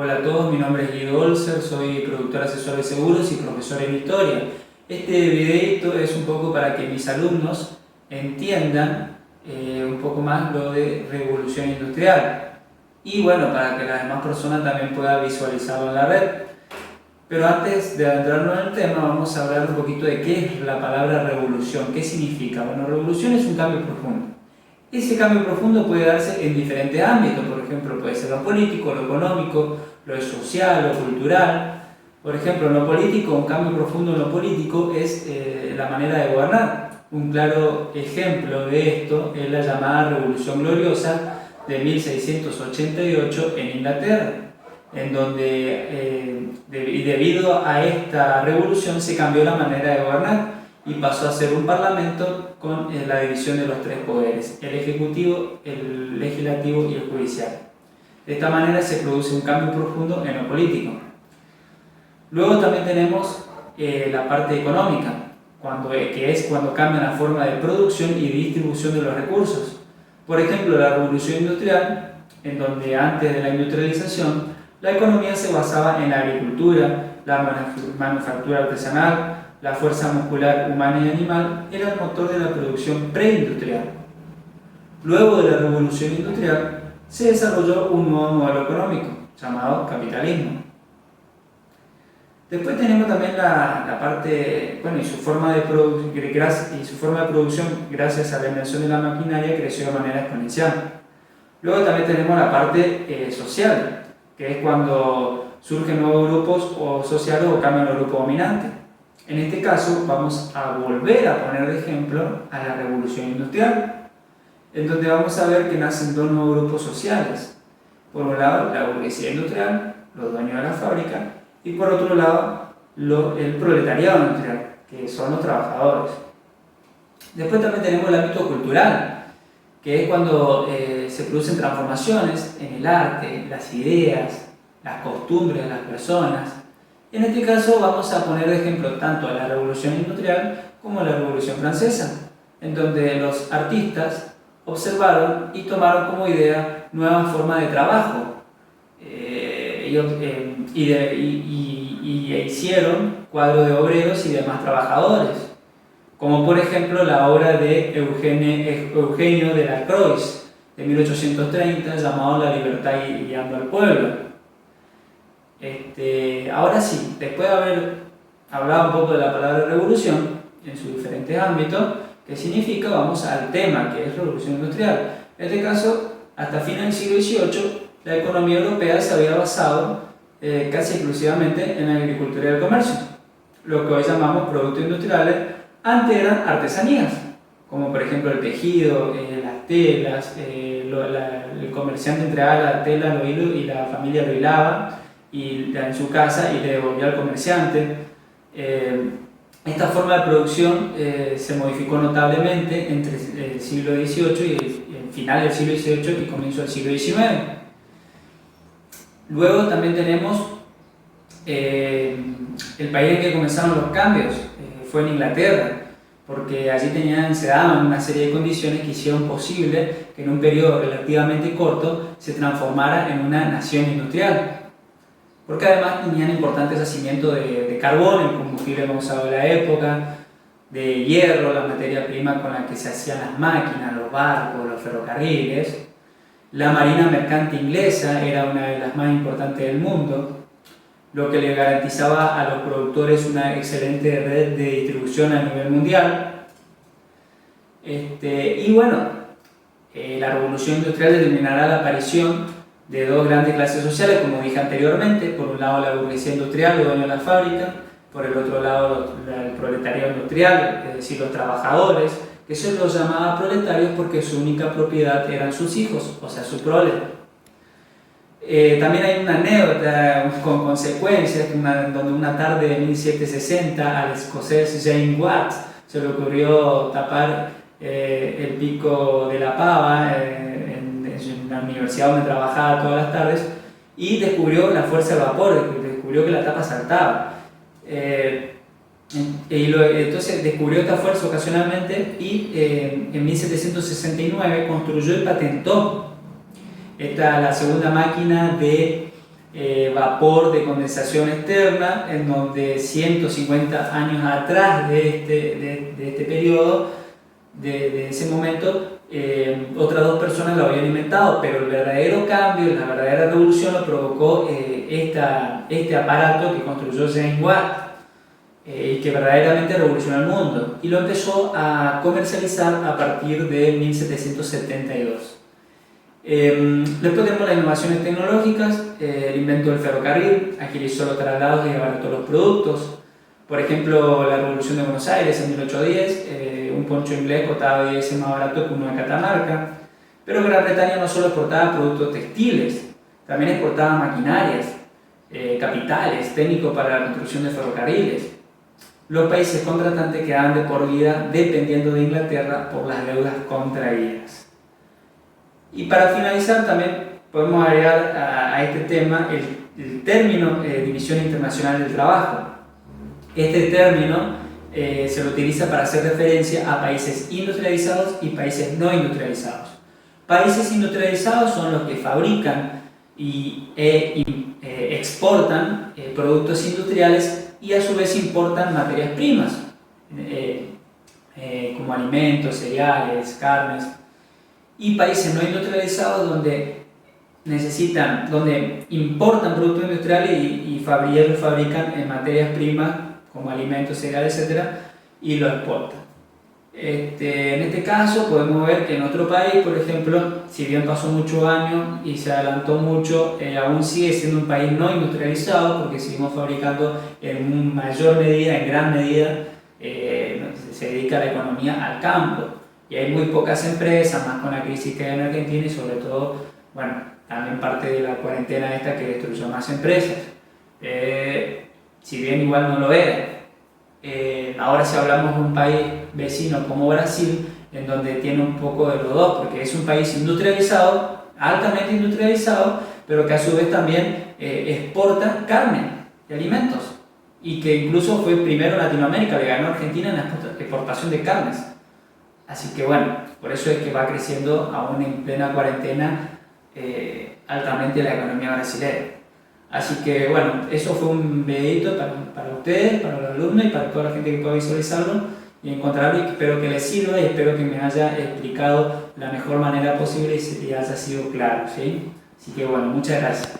Hola a todos, mi nombre es Guido Olser, soy productor asesor de seguros y profesor en historia. Este videito es un poco para que mis alumnos entiendan un poco más lo de revolución industrial y bueno, para que las demás personas también puedan visualizarlo en la red. Pero antes de adentrarnos en el tema, vamos a hablar un poquito de qué es la palabra revolución, qué significa. Bueno, revolución es un cambio profundo. Ese cambio profundo puede darse en diferentes ámbitos, por ejemplo, puede ser lo político, lo económico, lo social, lo cultural. Por ejemplo, en lo político, un cambio profundo en lo político es la manera de gobernar. Un claro ejemplo de esto es la llamada Revolución Gloriosa de 1688 en Inglaterra, en donde debido a esta revolución se cambió la manera de gobernar y pasó a ser un parlamento con la división de los tres poderes, el ejecutivo, el legislativo y el judicial. De esta manera se produce un cambio profundo en lo político. Luego también tenemos la parte económica, que es cuando cambia la forma de producción y distribución de los recursos. Por ejemplo, la revolución industrial, en donde antes de la industrialización, la economía se basaba en la agricultura, la manufactura artesanal, la fuerza muscular humana y animal era el motor de la producción preindustrial. Luego de la revolución industrial se desarrolló un nuevo modelo económico llamado capitalismo. Después tenemos también la parte, y su forma de producción gracias a la invención de la maquinaria creció de manera exponencial. Luego también tenemos la parte social, que es cuando surgen nuevos grupos sociales o cambian los grupos dominantes. En este caso vamos a volver a poner de ejemplo a la revolución industrial, en donde vamos a ver que nacen dos nuevos grupos sociales. Por un lado, la burguesía industrial, los dueños de la fábrica, y por otro lado, el proletariado industrial, que son los trabajadores. Después también tenemos el ámbito cultural, que es cuando se producen transformaciones en el arte, las ideas, las costumbres de las personas. En este caso vamos a poner de ejemplo tanto a la Revolución Industrial como a la Revolución Francesa, en donde los artistas observaron y tomaron como idea nuevas formas de trabajo y hicieron cuadros de obreros y demás trabajadores, como por ejemplo la obra de Eugenio de la Croix de 1830 llamado La libertad guiando al pueblo. Ahora sí, después de haber hablado un poco de la palabra revolución en sus diferentes ámbitos, ¿qué significa? Vamos al tema, que es revolución industrial. En este caso, hasta finales del siglo XVIII, la economía europea se había basado casi exclusivamente en la agricultura y el comercio. Lo que hoy llamamos productos industriales, antes eran artesanías, como por ejemplo el tejido, las telas, el comerciante entregaba la tela, los hilos y la familia lo hilaba en su casa y le devolvía al comerciante. Esta forma de producción se modificó notablemente entre el siglo XVIII y el final del siglo XVIII y comienzo del siglo XIX. Luego también tenemos el país en que comenzaron los cambios, fue en Inglaterra, porque allí se daban una serie de condiciones que hicieron posible que en un periodo relativamente corto se transformara en una nación industrial. Porque además tenían importantes yacimientos de carbón, el combustible más usado de la época, de hierro, la materia prima con la que se hacían las máquinas, los barcos, los ferrocarriles. La marina mercante inglesa era una de las más importantes del mundo, lo que le garantizaba a los productores una excelente red de distribución a nivel mundial. La revolución industrial determinará la aparición de dos grandes clases sociales, como dije anteriormente. Por un lado la burguesía industrial, los dueños de la fábrica; por el otro lado el proletariado industrial, es decir, los trabajadores, que se los llamaba proletarios porque su única propiedad eran sus hijos, o sea, su prole. También hay una anécdota con consecuencias, donde una tarde de 1760 al escocés James Watt se le ocurrió tapar el pico de la pava en la universidad donde trabajaba todas las tardes, y descubrió la fuerza del vapor, descubrió que la tapa saltaba. Entonces descubrió esta fuerza ocasionalmente y en 1769 construyó y patentó la segunda máquina de vapor de condensación externa, en donde 150 años atrás de este periodo, de ese momento, otras dos personas lo habían inventado, pero el verdadero cambio, la verdadera revolución lo provocó este aparato que construyó James Watt, y que verdaderamente revolucionó el mundo, y lo empezó a comercializar a partir de 1772. Después tenemos las innovaciones tecnológicas, el invento del ferrocarril, agilizó los traslados y abarató los productos. Por ejemplo, la Revolución de Buenos Aires en 1810, un poncho inglés costaba 10 veces más barato que uno de Catamarca. Pero Gran Bretaña no solo exportaba productos textiles, también exportaba maquinarias, capitales, técnicos para la construcción de ferrocarriles. Los países contratantes quedaban de por vida dependiendo de Inglaterra por las deudas contraídas. Y para finalizar también podemos agregar a este tema el término División Internacional del Trabajo. Este término se lo utiliza para hacer referencia a países industrializados y países no industrializados. Países industrializados son los que fabrican y exportan productos industriales y a su vez importan materias primas, como alimentos, cereales, carnes. Y países no industrializados donde importan productos industriales y fabrican materias primas como alimentos, cereales, etc. y lo exportan. En este caso podemos ver que en otro país, por ejemplo, si bien pasó muchos años y se adelantó mucho, aún sigue siendo un país no industrializado porque seguimos fabricando en mayor medida, en gran medida, se dedica la economía al campo. Y hay muy pocas empresas, más con la crisis que hay en Argentina y sobre todo, bueno, también parte de la cuarentena esta que destruyó más empresas. Si bien igual no lo era. Ahora si hablamos de un país vecino como Brasil, en donde tiene un poco de los dos, porque es un país industrializado, altamente industrializado, pero que a su vez también exporta carne y alimentos. Y que incluso fue primero en Latinoamérica, le ganó a Argentina en la exportación de carnes. Así que bueno, por eso es que va creciendo aún en plena cuarentena altamente la economía brasileña. Así que bueno, eso fue un videito para ustedes, para los alumnos y para toda la gente que pueda visualizarlo y encontrarlo, y espero que les sirva y espero que me haya explicado la mejor manera posible y haya sido claro, ¿sí? Así que bueno, muchas gracias.